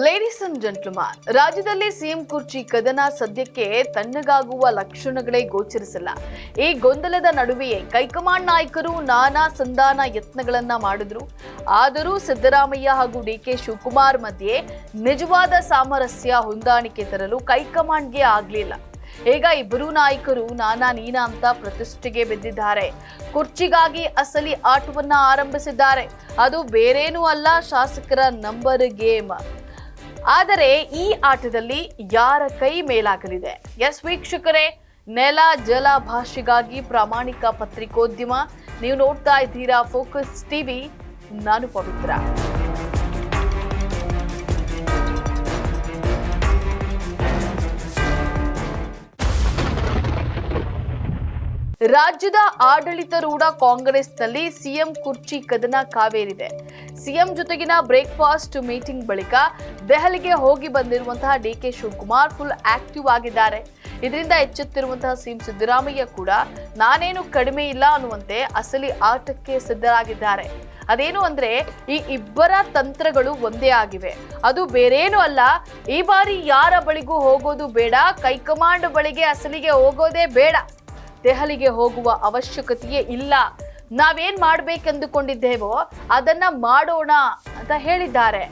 Ladies and gentleman, ರಾಜ್ಯದಲ್ಲಿ CM ಕುರ್ಚಿ ಕದನ ಸದ್ಯಕ್ಕೆ ತಣ್ಣಗಾಗುವ ಲಕ್ಷಣಗಳೇ ಗೋಚರಿಸಿಲ್ಲ. ಈ ಗೊಂದಲದ ನಡುವೆಯೇ ಹೈಕಮಾಂಡ್ ನಾಯಕರು ನಾನಾ ಸಂಧಾನ ಯತ್ನಗಳನ್ನ ಮಾಡಿದ್ರು. ಆದರೂ ಸಿದ್ದರಾಮಯ್ಯ ಹಾಗೂ ಡಿಕೆ ಶಿವಕುಮಾರ್ ಮಧ್ಯೆ ನಿಜವಾದ ಸಾಮರಸ್ಯ ಹೊಂದಾಣಿಕೆ ತರಲು ಹೈಕಮಾಂಡ್ಗೆ ಆಗ್ಲಿಲ್ಲ. ಈಗ ಇಬ್ಬರು ನಾಯಕರು ನಾನಾ ನೀನಾ ಅಂತ ಪ್ರತಿಷ್ಠೆಗೆ ಬಿದ್ದಿದ್ದಾರೆ. ಕುರ್ಚಿಗಾಗಿ ಅಸಲಿ ಆಟವನ್ನ ಆರಂಭಿಸಿದ್ದಾರೆ. ಅದು ಬೇರೇನೂ ಅಲ್ಲ, ಶಾಸಕರ ನಂಬರ್ ಗೇಮ್. ಆದರೆ ಈ ಆಟದಲ್ಲಿ ಯಾರ ಕೈ ಮೇಲಾಗಲಿದೆ? ಎಸ್ ವೀಕ್ಷಕರೇ, ನೆಲ ಜಲ ಭಾಷೆಗಾಗಿ ಪ್ರಾಮಾಣಿಕ ಪತ್ರಿಕೋದ್ಯಮ. ನೀವು ನೋಡ್ತಾ ಇದ್ದೀರಾ ಫೋಕಸ್ ಟಿವಿ. ನಾನು ಪವಿತ್ರ. ರಾಜ್ಯದ ಆಡಳಿತಾರೂಢ ಕಾಂಗ್ರೆಸ್ನಲ್ಲಿ ಸಿಎಂ ಕುರ್ಚಿ ಕದನ ಕಾವೇರಿದೆ. ಸಿಎಂ ಜೊತೆಗಿನ ಬ್ರೇಕ್ಫಾಸ್ಟ್ ಮೀಟಿಂಗ್ ಬಳಿಕ ದೆಹಲಿಗೆ ಹೋಗಿ ಬಂದಿರುವಂತಹ ಡಿಕೆ ಶಿವಕುಮಾರ್ ಫುಲ್ ಆಕ್ಟಿವ್ ಆಗಿದ್ದಾರೆ. ಇದರಿಂದ ಎಚ್ಚೆತ್ತಿರುವಂತಹ ಸಿಎಂ ಸಿದ್ದರಾಮಯ್ಯ ಕೂಡ ನಾನೇನು ಕಡಿಮೆ ಇಲ್ಲ ಅನ್ನುವಂತೆ ಅಸಲಿ ಆಟಕ್ಕೆ ಸಿದ್ಧರಾಗಿದ್ದಾರೆ. ಅದೇನು ಅಂದ್ರೆ, ಈ ಇಬ್ಬರ ತಂತ್ರಗಳು ಒಂದೇ ಆಗಿವೆ. ಅದು ಬೇರೇನೂ ಅಲ್ಲ, ಈ ಬಾರಿ ಯಾರ ಬಳಿಗೂ ಹೋಗೋದು ಬೇಡ, ಹೈಕಮಾಂಡ್ ಬಳಿಗೆ ಅಸಲಿಗೆ ಹೋಗೋದೇ ಬೇಡ, ದೆಹಲಿಗೆ ಹೋಗುವ ಅವಶ್ಯಕತೆಯೇ ಇಲ್ಲ, ನಾವೇನ್ ಮಾಡ್ಬೇಕೆಂದುಕೊಂಡಿದ್ದೇವೋ ಅದನ್ನ ಮಾಡೋಣ ಅಂತ ಹೇಳಿದ್ದಾರೆ.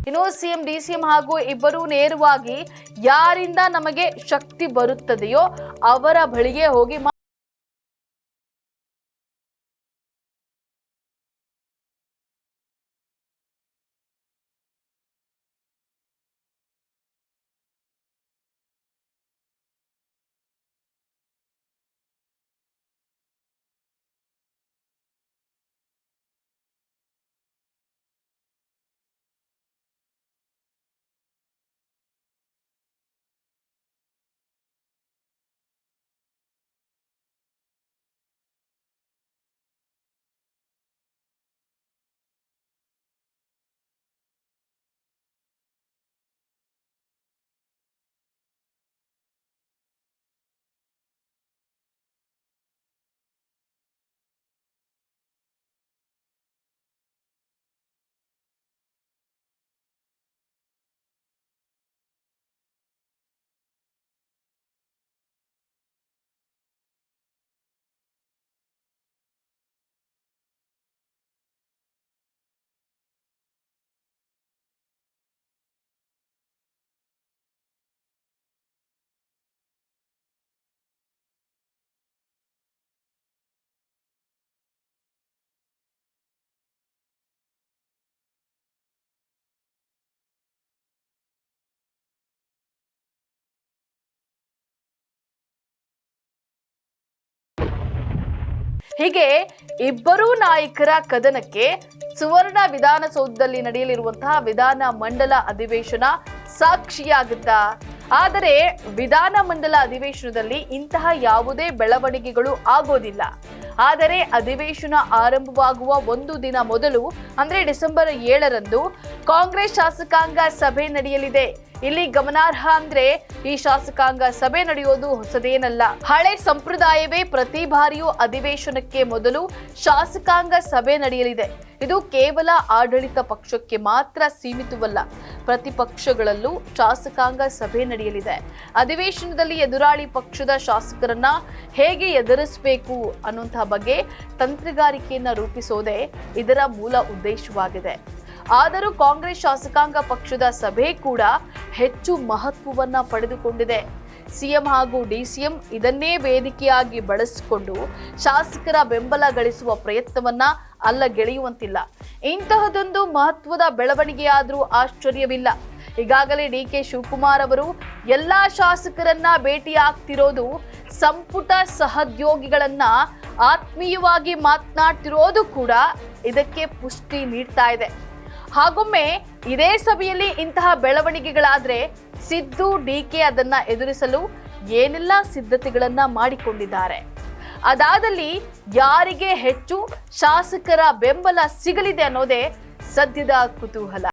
ಇನ್ನು ಸಿಎಂ ಡಿಸಿಎಂ ಹಾಗೂ ಇಬ್ಬರು ನೇರವಾಗಿ ಯಾರಿಂದ ನಮಗೆ ಶಕ್ತಿ ಬರುತ್ತದೆಯೋ ಅವರ ಬಳಿಗೆ ಹೋಗಿ ಹೀಗೆ ಇಬ್ಬರೂ ನಾಯಕರ ಕದನಕ್ಕೆ ಸುವರ್ಣ ವಿಧಾನಸೌಧದಲ್ಲಿ ನಡೆಯಲಿರುವಂತಹ ವಿಧಾನ ಮಂಡಲ ಅಧಿವೇಶನ ಸಾಕ್ಷಿಯಾಗುತ್ತಾ? ಆದರೆ ವಿಧಾನ ಮಂಡಲ ಅಧಿವೇಶನದಲ್ಲಿ ಇಂತಹ ಯಾವುದೇ ಬೆಳವಣಿಗೆಗಳು ಆಗೋದಿಲ್ಲ. ಆದರೆ ಅಧಿವೇಶನ ಆರಂಭವಾಗುವ ಒಂದು ದಿನ ಮೊದಲು ಅಂದ್ರೆ ಡಿಸೆಂಬರ್ 7ರಂದು ಕಾಂಗ್ರೆಸ್ ಶಾಸಕಾಂಗ ಸಭೆ ನಡೆಯಲಿದೆ. ಇಲ್ಲಿ ಗಮನಾರ್ಹ ಅಂದ್ರೆ, ಈ ಶಾಸಕಾಂಗ ಸಭೆ ನಡೆಯೋದು ಹೊಸದೇನಲ್ಲ. ಹಳೆ ಸಂಪ್ರದಾಯವೇ. ಪ್ರತಿ ಬಾರಿಯೂ ಅಧಿವೇಶನಕ್ಕೆ ಮೊದಲು ಶಾಸಕಾಂಗ ಸಭೆ ನಡೆಯಲಿದೆ. ಇದು ಕೇವಲ ಆಡಳಿತ ಪಕ್ಷಕ್ಕೆ ಮಾತ್ರ ಸೀಮಿತವಲ್ಲ, ಪ್ರತಿಪಕ್ಷಗಳಲ್ಲೂ ಶಾಸಕಾಂಗ ಸಭೆ ನಡೆಯಲಿದೆ. ಅಧಿವೇಶನದಲ್ಲಿ ಎದುರಾಳಿ ಪಕ್ಷದ ಶಾಸಕರನ್ನ ಹೇಗೆ ಎದುರಿಸಬೇಕು ಅನ್ನುವಂತಹ ಬಗ್ಗೆ ತಂತ್ರಗಾರಿಕೆಯನ್ನ ರೂಪಿಸೋದೇ ಇದರ ಮೂಲ ಉದ್ದೇಶವಾಗಿದೆ. ಆದರೂ ಕಾಂಗ್ರೆಸ್ ಶಾಸಕಾಂಗ ಪಕ್ಷದ ಸಭೆ ಕೂಡ ಹೆಚ್ಚು ಮಹತ್ವವನ್ನ ಪಡೆದುಕೊಂಡಿದೆ. ಸಿಎಂ ಹಾಗೂ ಡಿಸಿಎಂ ಇದನ್ನೇ ವೇದಿಕೆಯಾಗಿ ಬಳಸಿಕೊಂಡು ಶಾಸಕರ ಬೆಂಬಲ ಗಳಿಸುವ ಪ್ರಯತ್ನವನ್ನ ಅಲ್ಲಗೆಳೆಯುವಂತಿಲ್ಲ. ಇಂತಹದೊಂದು ಮಹತ್ವದ ಬೆಳವಣಿಗೆಯಾದರೂ ಆಶ್ಚರ್ಯವಿಲ್ಲ. ಈಗಾಗಲೇ ಡಿಕೆ ಶಿವಕುಮಾರ್ ಅವರು ಎಲ್ಲಾ ಶಾಸಕರನ್ನ ಭೇಟಿಯಾಗ್ತಿರೋದು, ಸಂಪುಟ ಸಹೋದ್ಯೋಗಿಗಳನ್ನ ಆತ್ಮೀಯವಾಗಿ ಮಾತನಾಡ್ತಿರೋದು ಕೂಡ ಇದಕ್ಕೆ ಪುಷ್ಟಿ ನೀಡ್ತಾ ಇದೆ. ಹಾಗೊಮ್ಮೆ ಇದೇ ಸಭೆಯಲ್ಲಿ ಇಂತಹ ಬೆಳವಣಿಗೆಗಳಾದ್ರೆ ಸಿದ್ದು ಡಿಕೆ ಅದನ್ನ ಎದುರಿಸಲು ಏನೆಲ್ಲ ಸಿದ್ಧತೆಗಳನ್ನ ಮಾಡಿಕೊಂಡಿದ್ದಾರೆ? ಅದಾದಲ್ಲಿ ಯಾರಿಗೆ ಹೆಚ್ಚು ಶಾಸಕರ ಬೆಂಬಲ ಸಿಗಲಿದೆ ಅನ್ನೋದೇ ಸದ್ಯದ ಕುತೂಹಲ.